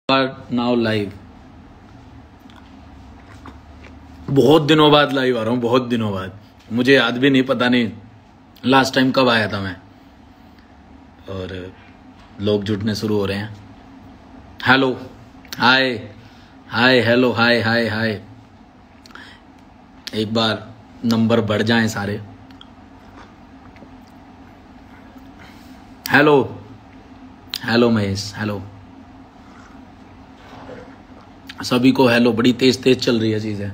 Now live. बहुत दिनों बाद लाइव आ रहा हूँ, बहुत दिनों बाद। मुझे याद भी नहीं, पता नहीं लास्ट टाइम कब आया था मैं। और लोग जुटने शुरू हो रहे हैं। हेलो, हाय हाय, हेलो, हाय हाय हाय। एक बार नंबर बढ़ जाएं सारे। हेलो हेलो महेश, हेलो सभी को हेलो। बड़ी तेज तेज चल रही है चीजें।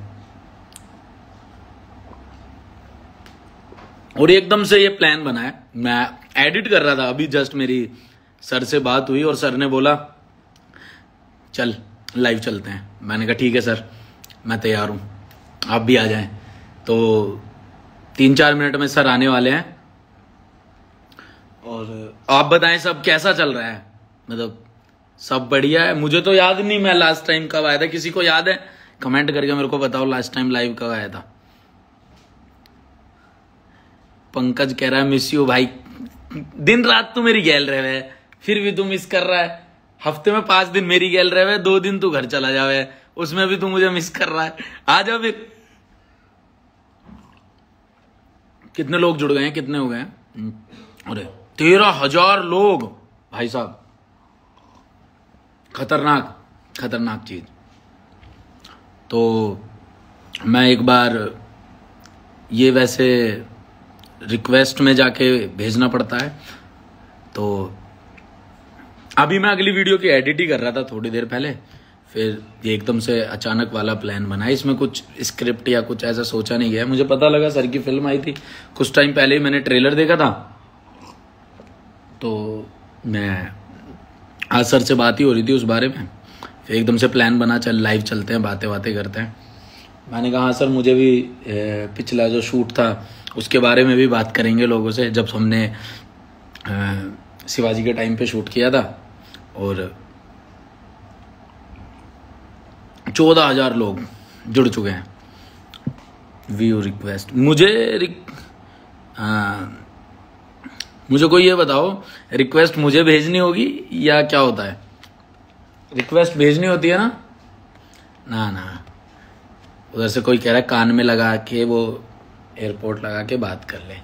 और एकदम से ये प्लान बना है। मैं एडिट कर रहा था अभी, जस्ट मेरी सर से बात हुई और सर ने बोला चल लाइव चलते हैं। मैंने कहा ठीक है सर, मैं तैयार हूं, आप भी आ जाएं। तो 3-4 मिनट में सर आने वाले हैं। और आप बताएं सब कैसा चल रहा है? मतलब सब बढ़िया है? मुझे तो याद नहीं मैं लास्ट टाइम कब आया था। किसी को याद है? कमेंट करके मेरे को बताओ लास्ट टाइम लाइव कब आया था। पंकज कह रहा है मिस यू भाई। दिन रात तू मेरी गैल रहे, फिर भी तू मिस कर रहा है। हफ्ते में 5 दिन मेरी गैल रहे, 2 दिन तू घर चला जावे, उसमें भी तू मुझे मिस कर रहा है। आ जा फिर। कितने लोग जुड़ गए हैं? कितने हो गए हैं? अरे 13,000 लोग भाई साहब। खतरनाक खतरनाक चीज। तो मैं एक बार ये वैसे रिक्वेस्ट में जाके भेजना पड़ता है। तो अभी मैं अगली वीडियो की एडिट ही कर रहा था थोड़ी देर पहले। फिर ये एकदम से अचानक वाला प्लान बना। इसमें कुछ स्क्रिप्ट या कुछ ऐसा सोचा नहीं गया। मुझे पता लगा सर की फिल्म आई थी कुछ टाइम पहले ही, मैंने ट्रेलर देखा था। तो मैं आज सर से बात ही हो रही थी उस बारे में। फिर एकदम से प्लान बना चल लाइव चलते हैं, बातें बातें करते हैं। मैंने कहा हाँ सर, मुझे भी पिछला जो शूट था उसके बारे में भी बात करेंगे लोगों से, जब हमने शिवाजी के टाइम पे शूट किया था। और 14,000 लोग जुड़ चुके हैं। व्यू रिक्वेस्ट मुझे कोई ये बताओ, रिक्वेस्ट मुझे भेजनी होगी या क्या होता है? रिक्वेस्ट भेजनी होती है ना? ना उधर से कोई कह रहा है कान में लगा के, वो एयरपोर्ट लगा के बात कर ले।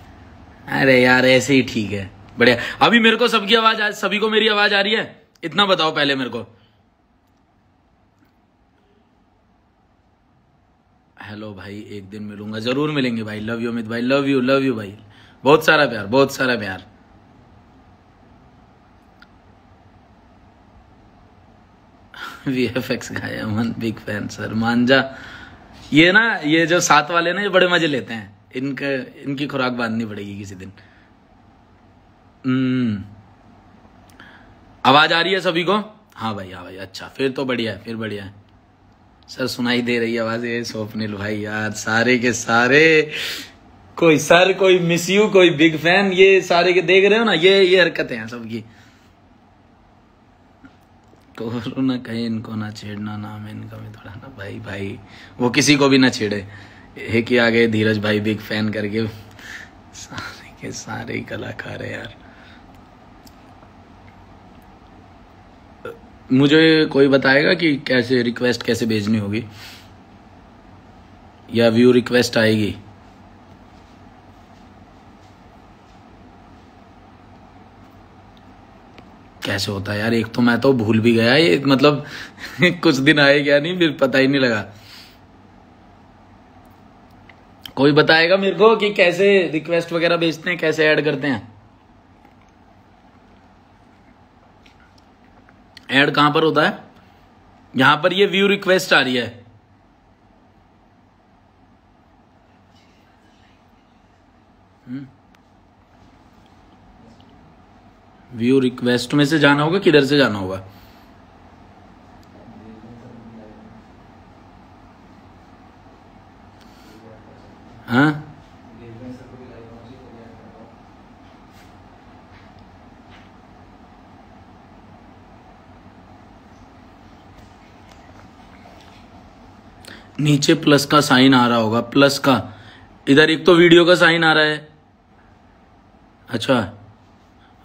अरे यार ऐसे ही ठीक है, बढ़िया। अभी मेरे को सबकी आवाज, सभी को मेरी आवाज आ रही है? इतना बताओ पहले मेरे को। हेलो भाई, एक दिन मिलूंगा, जरूर मिलेंगे भाई। लव यू अमित भाई, लव यू भाई। बहुत सारा प्यार, बहुत सारा प्यार। VFX का है अमन, बिग फैन सर। मांझा ये जो साथ वाले ना, ये बड़े मजे लेते हैं। इनकी खुराक बांधनी पड़ेगी किसी दिन। आवाज आ रही है सभी को? हाँ भाई, हाँ भाई, अच्छा फिर तो बढ़िया है, फिर बढ़िया है सर। सुनाई दे रही है आवाज। ये स्वप्निल भाई यार, सारे के सारे, कोई सर, कोई मिस यू, कोई बिग फैन, ये सारे के देख रहे हो ना, ये हरकतें हैं सबकी। कोरोना कहे इनको ना छेड़ना, नाम है इनका भी थोड़ा ना। भाई वो किसी को भी ना छेड़े। एक ही आ गए धीरज भाई, बिग फैन करके। सारे के सारे ही कलाकार है यार। मुझे कोई बताएगा कि कैसे रिक्वेस्ट कैसे भेजनी होगी, या व्यू रिक्वेस्ट आएगी? कैसे होता है यार? एक तो मैं तो भूल भी गया ये, मतलब कुछ दिन आए क्या नहीं, फिर पता ही नहीं लगा। कोई बताएगा मेरे को कि कैसे रिक्वेस्ट वगैरह भेजते हैं, कैसे ऐड करते हैं? ऐड कहां पर होता है? यहां पर ये व्यू रिक्वेस्ट आ रही है। व्यू रिक्वेस्ट में से जाना होगा, किधर से जाना होगा? हाँ नीचे प्लस का साइन आ रहा होगा, प्लस का। इधर एक तो वीडियो का साइन आ रहा है। अच्छा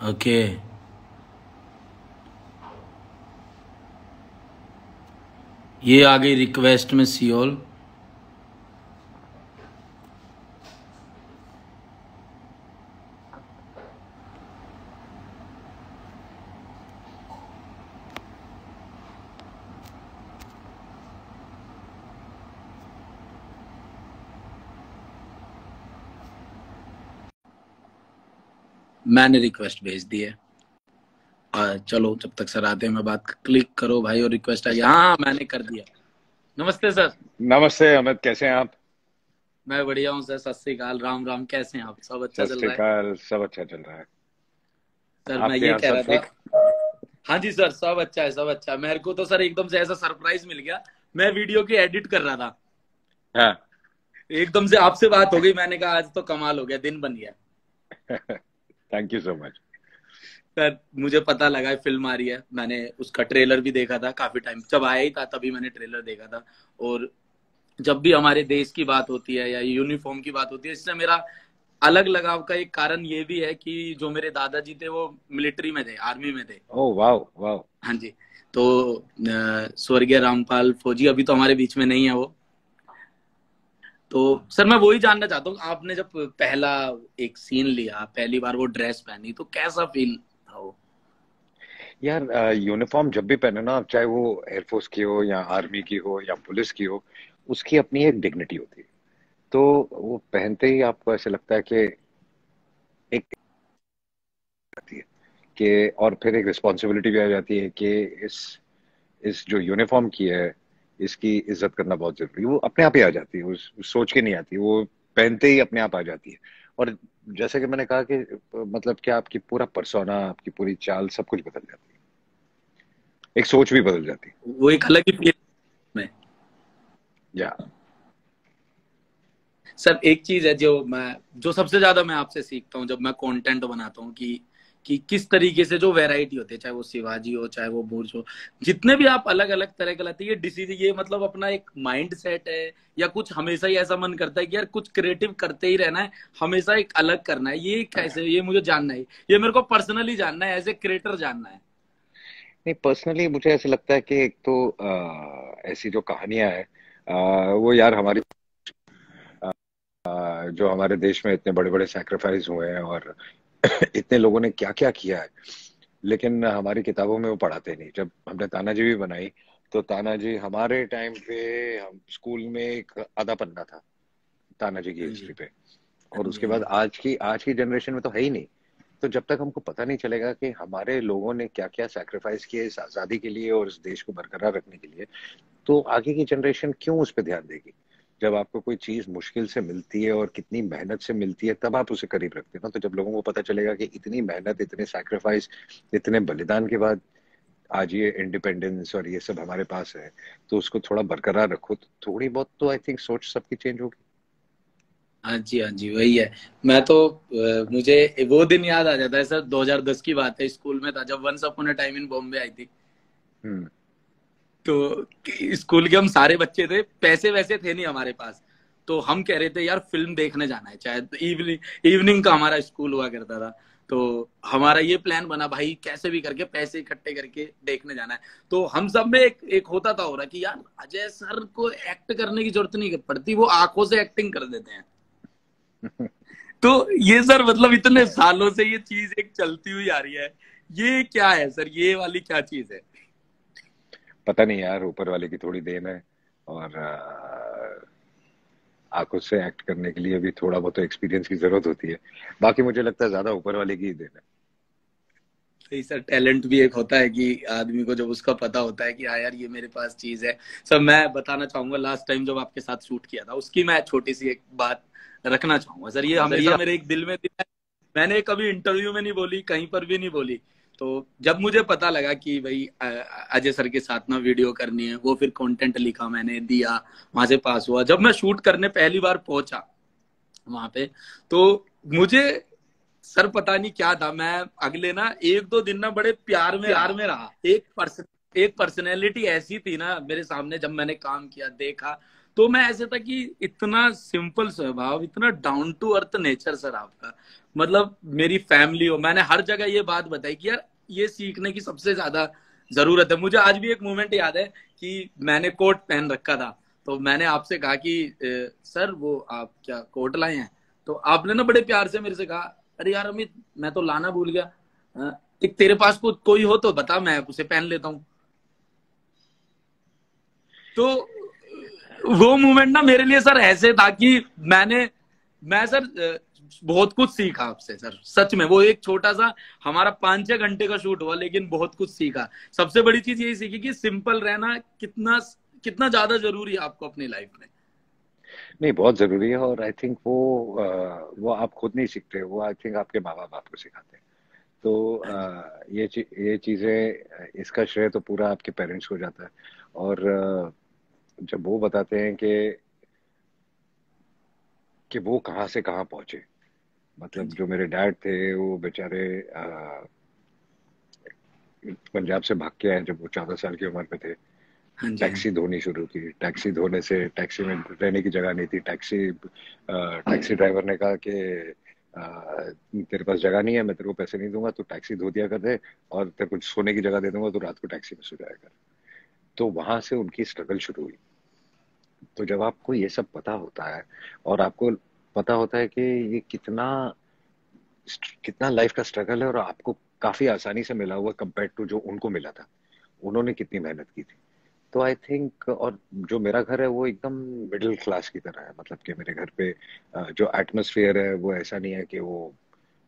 ओके। ये आ गई रिक्वेस्ट में सियोल। मैंने रिक्वेस्ट भेज दी है। चलो जब तक सर आते हैं मैं बात, क्लिक करो भाई और रिक्वेस्ट आई। हाँ मैंने कर दिया। नमस्ते सर। नमस्ते अमित, कैसे हैं आप? मैं बढ़िया हूँ सर, सत श्री अकाल, राम राम, कैसे हैं आप? सब अच्छा सत चल श्री रहा है? अकाल। सब अच्छा चल रहा है। सर मैं आपके ये यहाँ कह सब रहा ठीक? था, हाँ जी सर सब अच्छा है, सब अच्छा है। मेरे को तो सर एकदम से ऐसा सरप्राइज मिल गया, मैं वीडियो की एडिट कर रहा था, हाँ। एकदम से आपसे बात हो गई, मैंने कहा आज तो कमाल हो गया, दिन बन गया। Thank you so much. Sir मुझे पता लगा है फिल्म आ रही है, मैंने उसका ट्रेलर भी देखा था, काफी टाइम जब आया ही था तभी मैंने ट्रेलर देखा था। और जब भी हमारे देश की बात होती है या यूनिफॉर्म की बात होती है, इससे मेरा अलग लगाव का एक कारण ये भी है कि जो मेरे दादाजी थे वो मिलिट्री में थे, आर्मी में थे। ओह वाह वाह। हाँ जी। तो स्वर्गीय रामपाल फौजी अभी तो हमारे बीच में नहीं है वो। तो सर मैं वही जानना चाहता हूँ, आपने जब पहला एक सीन लिया, पहली बार वो ड्रेस पहनी, तो कैसा फील था वो? यार यूनिफॉर्म जब भी पहने ना, चाहे वो एयरफोर्स की हो या आर्मी की हो या पुलिस की हो, उसकी अपनी एक डिग्निटी होती है। तो वो पहनते ही आपको ऐसे लगता है कि एक आती है कि, और फिर एक रिस्पॉन्सिबिलिटी भी आ जाती है कि इस जो यूनिफॉर्म की है, इसकी इज्जत करना बहुत जरूरी है। वो अपने आप ही आ जाती है, उस सोच के नहीं आती, वो पहनते ही अपने आप आ जाती है। और जैसे कि मैंने कहा कि मतलब कि आपकी पूरा पर्सोना, आपकी पूरी चाल, सब कुछ बदल जाती है। एक सोच भी बदल जाती है। वो एक अलग ही फील में। या सर एक चीज है जो सबसे ज्यादा मैं आपसे सीखता हूँ जब मैं कंटेंट बनाता हूँ, कि किस तरीके से जो वैरायटी होती है, चाहे वो शिवाजी हो चाहे वो बुर्ज हो, जितने भी आप अलग अलग तरह के लाते हैं, ये डिसीजन, ये मतलब अपना एक माइंड सेट है या कुछ हमेशा ही ऐसा मन करता है कि यार कुछ क्रिएटिव करते ही रहना है, हमेशा एक अलग करना है, ये कैसे, ये मुझे जानना है, ये मेरे को पर्सनली जानना है, एज ए क्रिएटर जानना है। नहीं, पर्सनली मुझे ऐसा लगता है कि एक तो ऐसी जो कहानियां हैं, वो यार हमारी जो हमारे देश में इतने बड़े बड़े सैक्रिफाइस हुए हैं और इतने लोगों ने क्या क्या किया है, लेकिन हमारी किताबों में वो पढ़ाते नहीं। जब हमने तानाजी भी बनाई, तो तानाजी हमारे टाइम पे, हम स्कूल में एक आधा पन्ना था तानाजी की हाँ जी, हिस्ट्री पे। हाँ और जी, उसके हाँ बाद जी। आज की जनरेशन में तो है ही नहीं। तो जब तक हमको पता नहीं चलेगा कि हमारे लोगों ने क्या क्या सैक्रिफाइस किए इस आजादी के लिए और इस देश को बरकरार रखने के लिए, तो आगे की जनरेशन क्यों उस पर ध्यान देगी? जब आपको कोई चीज मुश्किल से मिलती है और कितनी मेहनत से मिलती है, तब आप उसे करीब रखते हैं ना। तो जब लोगों को पता चलेगा कि इतनी मेहनत, इतने सैक्रिफाइस, इतने बलिदान के बाद आज ये इंडिपेंडेंस और ये सब हमारे पास है, तो उसको थोड़ा बरकरार रखो, तो थोड़ी बहुत तो आई थिंक सोच सबकी चेंज होगी। हाँ जी, हाँ जी, वही है। मैं तो मुझे वो दिन याद आ जाता है सर, 2010 की बात है, स्कूल में था जब once upon a time in Bombay आई थी। हम्म। तो स्कूल के हम सारे बच्चे थे, पैसे वैसे थे नहीं हमारे पास, तो हम कह रहे थे यार फिल्म देखने जाना है, चाहे इवनिंग इवनिंग का हमारा स्कूल हुआ करता था। तो हमारा ये प्लान बना भाई कैसे भी करके पैसे इकट्ठे करके देखने जाना है। तो हम सब में एक होता था हो रहा कि यार अजय सर को एक्ट करने की जरूरत नहीं पड़ती, वो आंखों से एक्टिंग कर देते हैं। तो ये सर मतलब इतने सालों से ये चीज एक चलती हुई आ रही है, ये क्या है सर, ये वाली क्या चीज है? पता नहीं यार, ऊपर वाले की थोड़ी देन है। और आंखों से एक्ट करने के लिए भी थोड़ा बहुत एक्सपीरियंस की जरूरत होती है। बाकी मुझे लगता है ज्यादा ऊपर वाले की ही देन है। सही सर, टैलेंट भी एक होता है कि आदमी को जब उसका पता होता है कि हाँ यार ये मेरे पास चीज है। सर मैं बताना चाहूंगा, लास्ट टाइम जब आपके साथ शूट किया था उसकी मैं छोटी सी एक बात रखना चाहूंगा सर, ये सर हमेशा ये मेरे एक दिल में थी, मैंने कभी इंटरव्यू में नहीं बोली, कहीं पर भी नहीं बोली। तो जब मुझे पता लगा कि भाई अजय सर के साथ ना वीडियो करनी है, वो फिर कंटेंट लिखा, मैंने दिया, वहां से पास हुआ। जब मैं शूट करने पहली बार पहुंचा वहां पे, तो मुझे सर पता नहीं क्या था, मैं अगले ना एक दो दिन ना बड़े प्यार में रहा। एक पर्सनैलिटी ऐसी थी ना मेरे सामने, जब मैंने काम किया देखा, तो मैं ऐसे था कि इतना सिंपल स्वभाव, इतना down to earth nature sir आपका। मतलब मेरी फैमिली हो, मैंने हर जगह ये बात बताई कि यार ये सीखने की सबसे ज्यादा जरूरत है। मुझे आज भी एक मोमेंट याद है कि मैंने कोट पहन रखा था, तो मैंने आपसे कहा कि सर वो आप क्या कोट लाए हैं? तो आपने ना बड़े प्यार से मेरे से कहा, अरे यार अमित मैं तो लाना भूल गया, तेरे पास कोई हो तो बता, मैं उसे पहन लेता हूँ। तो वो मोमेंट ना मेरे लिए सर ऐसे था कि मैं सर बहुत कुछ सीखा आपसे सर, सच में। वो एक छोटा सा हमारा 5-6 घंटे का शूट हुआ, लेकिन बहुत कुछ सीखा। सबसे बड़ी चीज यही सीखी कि सिंपल रहना कितना कितना ज्यादा जरूरी है आपको अपनी लाइफ में। नहीं, बहुत जरूरी है। और आई थिंक वो आप खुद नहीं सीखते, वो आई थिंक आपके माँ बाप आपको सिखाते हैं। तो हाँ जी। ये चीजें, इसका श्रेय तो पूरा आपके पेरेंट्स को जाता है। और जब वो बताते हैं कि वो कहाँ से कहाँ पहुंचे, हाँ मतलब जी। जो मेरे डैड थे वो बेचारे पंजाब से भाग के आए जब वो 14 साल की उम्र में थे। हाँ जी। हाँ टैक्सी धोनी शुरू की, टैक्सी धोने से टैक्सी में रहने की जगह नहीं थी। टैक्सी ड्राइवर ने कहा कि तेरे पास जगह नहीं है, मैं तेरे को पैसे नहीं दूंगा, तू टैक्सी धो दिया कर दे, और तेरे को सोने की जगह दे दूंगा, तो रात को टैक्सी में सो जाया कर। तो वहां से उनकी स्ट्रगल शुरू हुई। तो जब आपको ये सब पता होता है, और आपको पता होता है कि ये कितना कितना लाइफ का स्ट्रगल है, और आपको काफी आसानी से मिला हुआ कंपेयर टू जो उनको मिला था, उन्होंने कितनी मेहनत की थी। तो आई थिंक, और जो मेरा घर है वो एकदम मिडिल क्लास की तरह है। मतलब कि मेरे घर पे जो एटमोसफियर है वो ऐसा नहीं है कि वो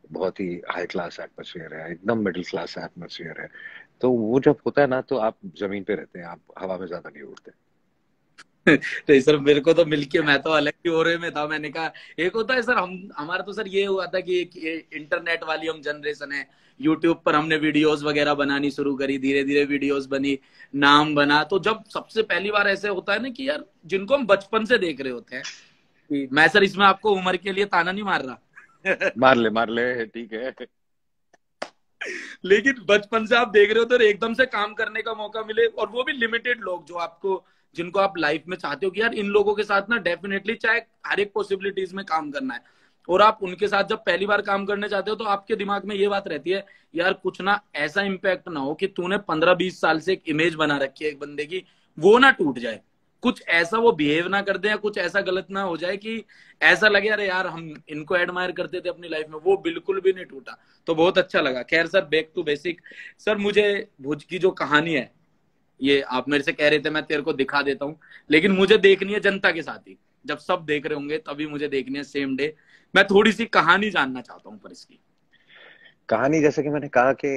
बहुत ही हाई क्लास एटमोसफियर है, एकदम मिडिल क्लास एटमोसफियर है। तो वो जब होता है ना, तो आप जमीन पे रहते हैं, आप हवा में ज्यादा नहीं उड़ते। नहीं सर, मेरे को तो मिलके मैं तो अलग ही ओरे में था। मैंने कहा एक होता है सर, हम हमारा तो सर ये हुआ था कि एक ये इंटरनेट वाली हम जनरेशन है। यूट्यूब पर हमने वीडियोस वगैरह बनानी शुरू करी, धीरे धीरे वीडियोस बनी, नाम बना। तो जब सबसे पहली बार ऐसे होता है ना कि यार जिनको हम बचपन से देख रहे होते हैं, कि मैं सर इसमें आपको उम्र के लिए ताना नहीं मार रहा मार ले, ठीक है। लेकिन बचपन से आप देख रहे हो तो एकदम से काम करने का मौका मिले, और वो भी लिमिटेड लोग जो आपको, जिनको आप लाइफ में चाहते हो कि यार इन लोगों के साथ ना डेफिनेटली चाहे हर एक पॉसिबिलिटीज में काम करना है, और आप उनके साथ जब पहली बार काम करने चाहते हो तो आपके दिमाग में ये बात रहती है, यार कुछ ना ऐसा इम्पैक्ट ना हो कि तूने 15-20 साल से एक इमेज बना रखी है एक बंदे की, वो ना टूट जाए। कुछ ऐसा वो बिहेव ना कर दे, या कुछ ऐसा गलत ना हो जाए कि ऐसा लगे अरे यार हम इनको एडमायर करते थे अपनी लाइफ में। वो बिल्कुल भी नहीं टूटा, तो बहुत अच्छा लगा। खैर sir, back to basic. Sir मुझे भुज की जो कहानी है, ये आप मेरे से कह रहे थे मैं तेरे को दिखा देता हूँ, लेकिन मुझे देखनी है जनता के साथ ही, जब सब देख रहे होंगे तभी मुझे देखनी है, सेम डे। मैं थोड़ी सी कहानी जानना चाहता हूँ पर इसकी। कहानी, जैसे कि मैंने कहा कि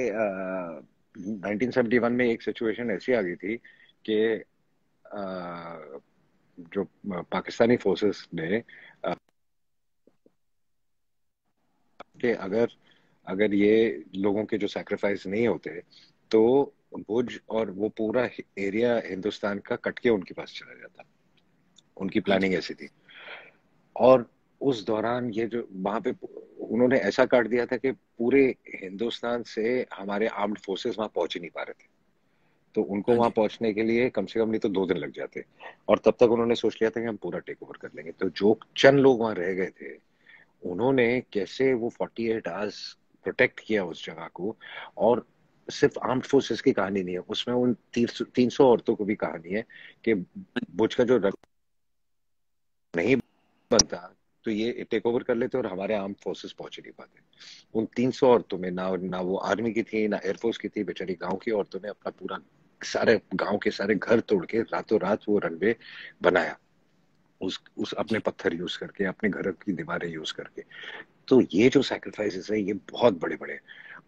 1971 में एक सिचुएशन ऐसी आ गई थी कि जो पाकिस्तानी फोर्सेस ने कि अगर ये लोगों के जो सैक्रिफाइस नहीं होते, तो भुज और वो पूरा एरिया हिंदुस्तान का कट के उनके पास चला जाता। उनकी हाँ जी। प्लानिंग ऐसी थी। और उस दौरान ये जो वहां पे उन्होंने ऐसा काट दिया था कि पूरे हिंदुस्तान से हमारे आर्म्ड फोर्सेस वहां पहुंच ही नहीं पा रहे थे। तो उनको हाँ वहां जी। पहुंचने के लिए कम से कम नहीं तो 2 दिन लग जाते। और तब तक उन्होंने सोच लिया था कि हम पूरा टेक ओवर कर लेंगे। तो जो चंद लोग वहां रह गए थे, उन्होंने कैसे वो 48 आवर्स प्रोटेक्ट किया उस जगह को। और सिर्फ आर्म्ड फोर्सेस की कहानी नहीं है उसमें, उन 300 औरतों को भी कहानी है कि बुर्ज का जो रक्त नहीं बनता, तो ये टेक ओवर कर लेते और हमारे आर्म फोर्सेस पहुंच ही नहीं पाते। उन 300 औरतों में ना वो आर्मी की थी ना एयरफोर्स की थी, बेचारी गांव की औरतों ने अपना पूरा सारे गांव के सारे घर तोड़ के रातों रात वो रनवे बनाया, उस अपने जी। पत्थर यूज करके, अपने घर की दीवारें यूज करके। तो ये जो सैक्रिफाइसेस है ये बहुत बड़े बड़े।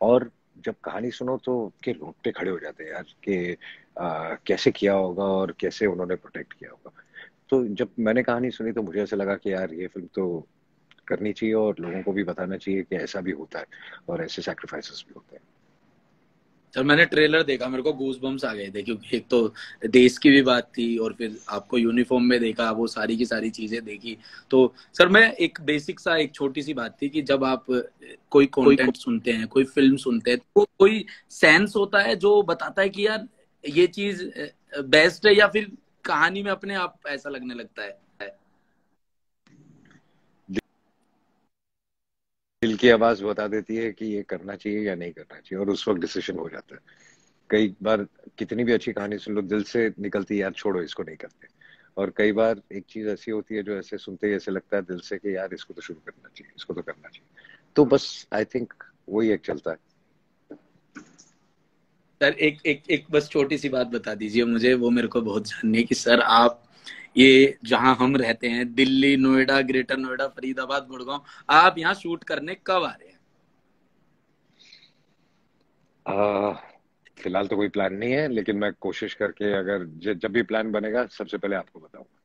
और जब कहानी सुनो तो के रोंगटे खड़े हो जाते हैं यार कि कैसे किया होगा और कैसे उन्होंने प्रोटेक्ट किया होगा। तो जब मैंने कहानी सुनी तो मुझे ऐसा लगा कि यार ये फिल्म तो करनी चाहिए, और लोगों को भी बताना चाहिए कि ऐसा भी होता है और ऐसे सैक्रिफाइसेस भी होते हैं। सर मैंने ट्रेलर देखा, मेरे को गूज बम्स आ गए थे, क्योंकि एक तो देश की भी बात थी, और फिर आपको यूनिफॉर्म में देखा, वो सारी की सारी चीजें देखी। तो सर मैं एक बेसिक सा, एक छोटी सी बात थी कि जब आप कोई कोई कंटेंट सुनते हैं, कोई फिल्म सुनते हैं, तो कोई सेंस होता है जो बताता है कि यार ये चीज बेस्ट है, या फिर कहानी में अपने आप ऐसा लगने लगता है? दिल की आवाज बता देती है कि ये करना चाहिए या नहीं करना चाहिए, और उस वक्त डिसीजन हो जाता है। कई बार कितनी भी अच्छी कहानी सुन लो, दिल से निकलती है यार छोड़ो इसको नहीं करते। और कई बार एक चीज ऐसी होती है जो ऐसे सुनते ही ऐसे लगता है दिल से कि यार इसको तो शुरू करना चाहिए, इसको तो करना चाहिए। तो बस आई थिंक वही एक चलता है। सर एक एक एक बस छोटी सी बात बता दीजिए मुझे, वो मेरे को बहुत जाननी है कि सर आप ये जहां हम रहते हैं दिल्ली, नोएडा, ग्रेटर नोएडा, फरीदाबाद, गुड़गांव, आप यहाँ शूट करने कब आ रहे हैं? आ, फिलहाल तो कोई प्लान नहीं है, लेकिन मैं कोशिश करके अगर जब भी प्लान बनेगा सबसे पहले आपको बताऊंगा।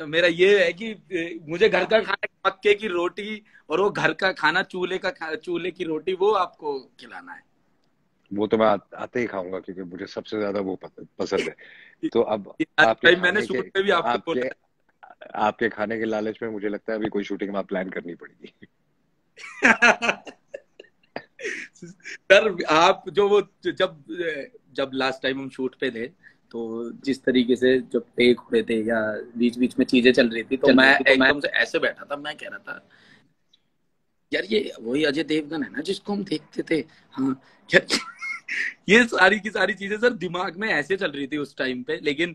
तो मेरा ये है कि मुझे घर का खाना, मक्के की रोटी और वो घर का खाना, चूल्हे की रोटी, वो आपको खिलाना है। वो तो मैं आते ही खाऊंगा, क्योंकि मुझे सबसे ज्यादा वो पसंद है। तो अब आपके भाई मैंने खाने के शूट में भी आपको आपके बोला आपके खाने के लालच में मुझे लगता है अभी कोई शूटिंग वहां प्लान करनी पड़ेगी। है। सर आप जो वो जब जब लास्ट टाइम हम शूट पे थे, तो जिस तरीके से जब टेक हुए थे या बीच बीच में चीजें चल रही थी, तो मैं एकदम से ऐसे बैठा था, मैं कह रहा था यार ये वही अजय देवगन है ना जिसको हम देखते थे। हाँ यार, ये सारी की सारी चीजें सर दिमाग में ऐसे चल रही थी उस टाइम पे, लेकिन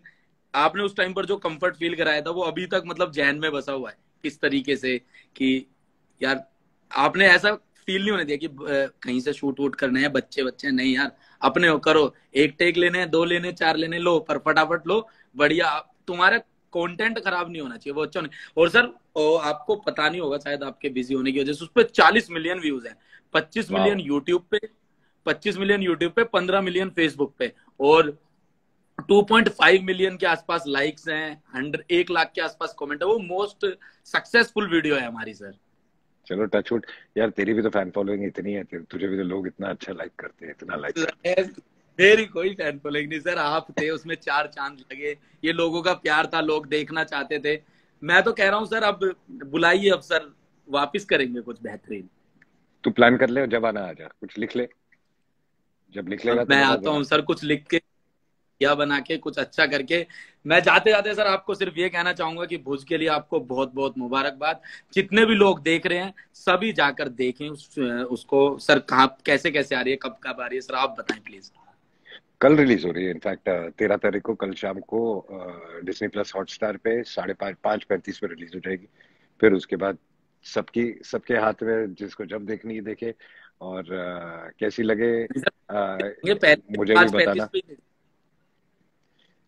आपने उस टाइम पर जो कंफर्ट फील कराया था वो अभी तक मतलब जहन में बसा हुआ है किस तरीके से कि यार आपने ऐसा फील नहीं होने दिया कि कहीं से शूट वूट करने हैं, बच्चे बच्चे नहीं यार, अपने हो करो, एक टेक लेने हैं, दो लेने, चार लेने, लो पर फटाफट लो, बढ़िया, तुम्हारा कंटेंट खराब नहीं होना चाहिए, वो अच्छा नहीं। और सर आपको पता नहीं होगा शायद आपके बिजी होने की वजह से, उस पर 40 मिलियन व्यूज हैं, 25 मिलियन वाह। यूट्यूब पे, 25 मिलियन यूट्यूब पे, 15 मिलियन फेसबुक पे, और 2.5 मिलियन के आसपास लाइक्स हैं, 1 लाख के आसपास कमेंट है। वो मोस्ट सक्सेसफुल वीडियो है हमारी सर। चलो टचवुड। यार तेरी भी तो फैन फॉलोइंग इतनी है, तुझे भी तो लोग इतना अच्छा लाइक करते हैं, इतना लाइक करते हैं। मेरी कोई फैन फॉलोइंग नहीं सर, आप थे उसमें 4 चांद लगे, ये लोगों का प्यार था, लोग देखना चाहते थे। मैं तो कह रहा हूँ सर अब बुलाइए, अब सर वापिस करेंगे कुछ बेहतरीन। तू प्लान कर ले और जब आना आ जा, कुछ लिख ले, जब लिख लेगा अब तो मैं बता आता देना। हूँ सर कुछ लिख के या बना के कुछ अच्छा करके। मैं जाते जाते सर आपको सिर्फ ये कहना चाहूंगा कि भुज के लिए आपको बहुत बहुत मुबारकबाद। जितने भी लोग देख रहे हैं सभी जाकर देखें उसको। सर कहाँ कैसे कैसे आ रही है, कब कब आ रही है, सर आप बताएं प्लीज। कल रिलीज हो रही है इनफैक्ट, 13 तारीख को, कल शाम को डिज्नी प्लस हॉटस्टार पे 5:35 पे रिलीज हो जाएगी। फिर उसके बाद सबके हाथ में, जिसको जब देखनी है देखे। और कैसी लगे ये पहले मुझे भी 5:35 बताना। पे।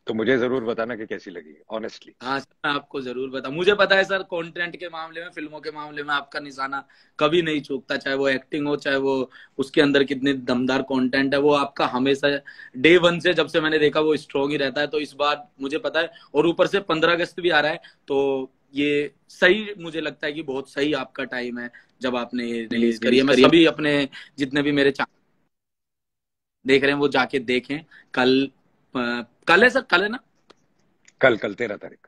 तो मुझे जरूर बताना कि कैसी लगी, ऑनेस्टली। हाँ सर मैं आपको जरूर बता, मुझे पता है सर कंटेंट के मामले में, फिल्मों के मामले में आपका निशाना कभी नहीं चूकता, चाहे वो एक्टिंग हो, चाहे वो उसके अंदर कितने दमदार कंटेंट है, वो आपका हमेशा डे वन से जब से मैंने देखा वो स्ट्रॉन्ग ही रहता है। तो इस बार मुझे पता है, और ऊपर से 15 अगस्त भी आ रहा है, तो ये सही मुझे लगता है कि बहुत सही आपका टाइम है जब आपने ये रिलीज करी है। मैं सभी अपने जितने भी मेरे देख रहे हैं वो जाके देखें। कल कल है सर, कल है ना? कल कल 13 तारीख।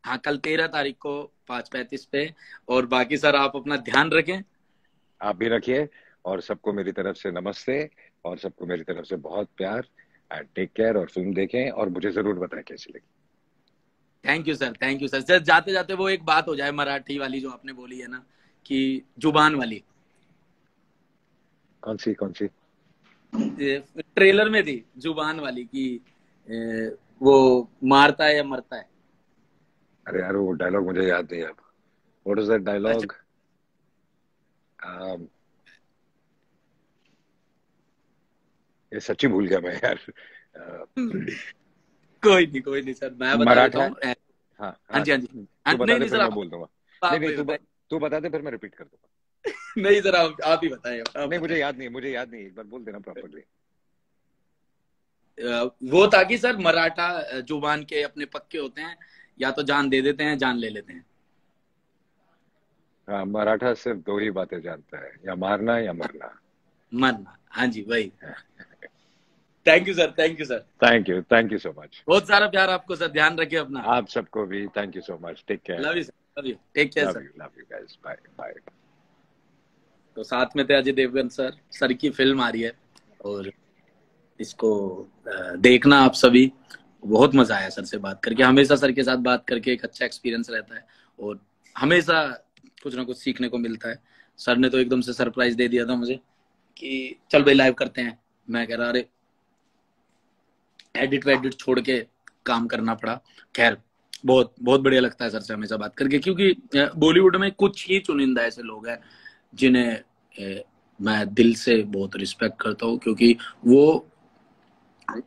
हाँ कल 13 तारीख को 5:35 पे। और बाकी सर आप अपना ध्यान रखें। आप भी रखिए। और सबको मेरी तरफ से नमस्ते। और सबको मेरी तरफ से बहुत प्यार। एंड टेक केयर, और फिल्म देखें और मुझे जरूर बताएं कैसी लगी। Thank you sir, thank you sir. Sir जाते जाते वो एक बात हो जाए मराठी वाली जो आपने बोली है ना, कि जुबान वाली, कौन सी? ट्रेलर में थी जुबान वाली कि वो मारता है या मरता है। अरे यार वो डायलॉग मुझे याद नहीं अब। व्हाट इज दैट अच्छा डायलॉग? ये सच्ची भूल गया मैं यार। अ, कोई नहीं सर, मैं बता देता मराठा। हूँ। हाँ हाँ हाँ। जी हाँ जी। तू बता नहीं दे नहीं फिर सर मैं आप बोल दूंगा। नहीं आप नहीं, तू बता दे फिर मैं रिपीट कर दूंगा। नहीं सर आप ही बताएं, आप नहीं बताएं। मुझे याद नहीं, एक बार बोल देना प्रॉपरली। वो था कि सर मराठा जुबान के अपने पक्के होते हैं, या तो जान दे देते हैं, जान ले लेते हैं। हाँ, मराठा सिर्फ दो ही बातें जानता है, या मारना या मरना। मरना, हाँ जी वही। Thank you sir, thank you sir. Thank you so much. बहुत सारा प्यार आपको सर, ध्यान रखिए अपना। आप सबको भी thank you so much. Take care. Love you sir, love you, take care sir. Love you guys. Bye bye. तो साथ में थे अजय देवगन सर, सर की फिल्म आ रही है और इसको देखना आप सभी। बहुत मजा आया सर से बात करके, हमेशा सर के साथ बात करके एक अच्छा एक्सपीरियंस रहता है, और हमेशा कुछ ना कुछ सीखने को मिलता है। सर ने तो एकदम से सरप्राइज दे दिया था मुझे। कि चल भाई लाइव करते हैं। मैं कह रहा अरे एडिट वेडिट छोड़ के काम करना पड़ा। खैर बहुत बहुत बढ़िया लगता है सर से हमेशा बात करके, क्योंकि बॉलीवुड में कुछ ही चुनिंदा ऐसे लोग हैं जिन्हें मैं दिल से बहुत रिस्पेक्ट करता हूँ, क्योंकि वो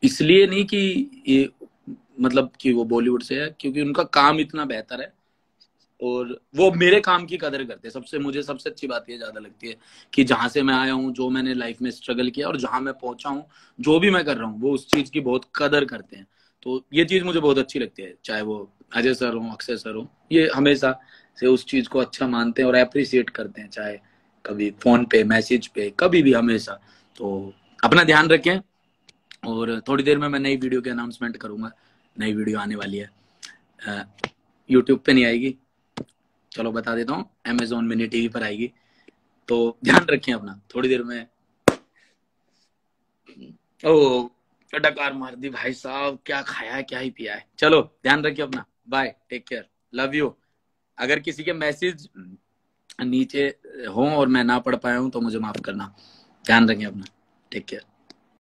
इसलिए नहीं कि ये मतलब कि वो बॉलीवुड से है, क्योंकि उनका काम इतना बेहतर है और वो मेरे काम की कदर करते हैं। सबसे मुझे सबसे अच्छी बात ये ज्यादा लगती है कि जहां से मैं आया हूँ, जो मैंने लाइफ में स्ट्रगल किया और जहां मैं पहुंचा हूँ, जो भी मैं कर रहा हूँ, वो उस चीज की बहुत कदर करते हैं। तो ये चीज मुझे बहुत अच्छी लगती है, चाहे वो अजय सर हो, अक्षय सर हो, ये हमेशा से उस चीज को अच्छा मानते हैं और अप्रिसिएट करते हैं, चाहे कभी फोन पे, मैसेज पे, कभी भी, हमेशा। तो अपना ध्यान रखें और थोड़ी देर में मैं नई वीडियो की अनाउंसमेंट करूंगा। नई वीडियो आने वाली है, यूट्यूब पे नहीं आएगी, चलो बता देता हूँ, अमेजोन मिनी टीवी पर आएगी। तो ध्यान रखें अपना, थोड़ी देर में। ओ डकार मार दी भाई साहब, क्या खाया है क्या ही पिया है। चलो ध्यान रखिए अपना, bye, take care, love you. अगर किसी के मैसेज नीचे हो और मैं ना पढ़ पाया हूं तो मुझे माफ करना। ध्यान रखें अपना, टेक केयर।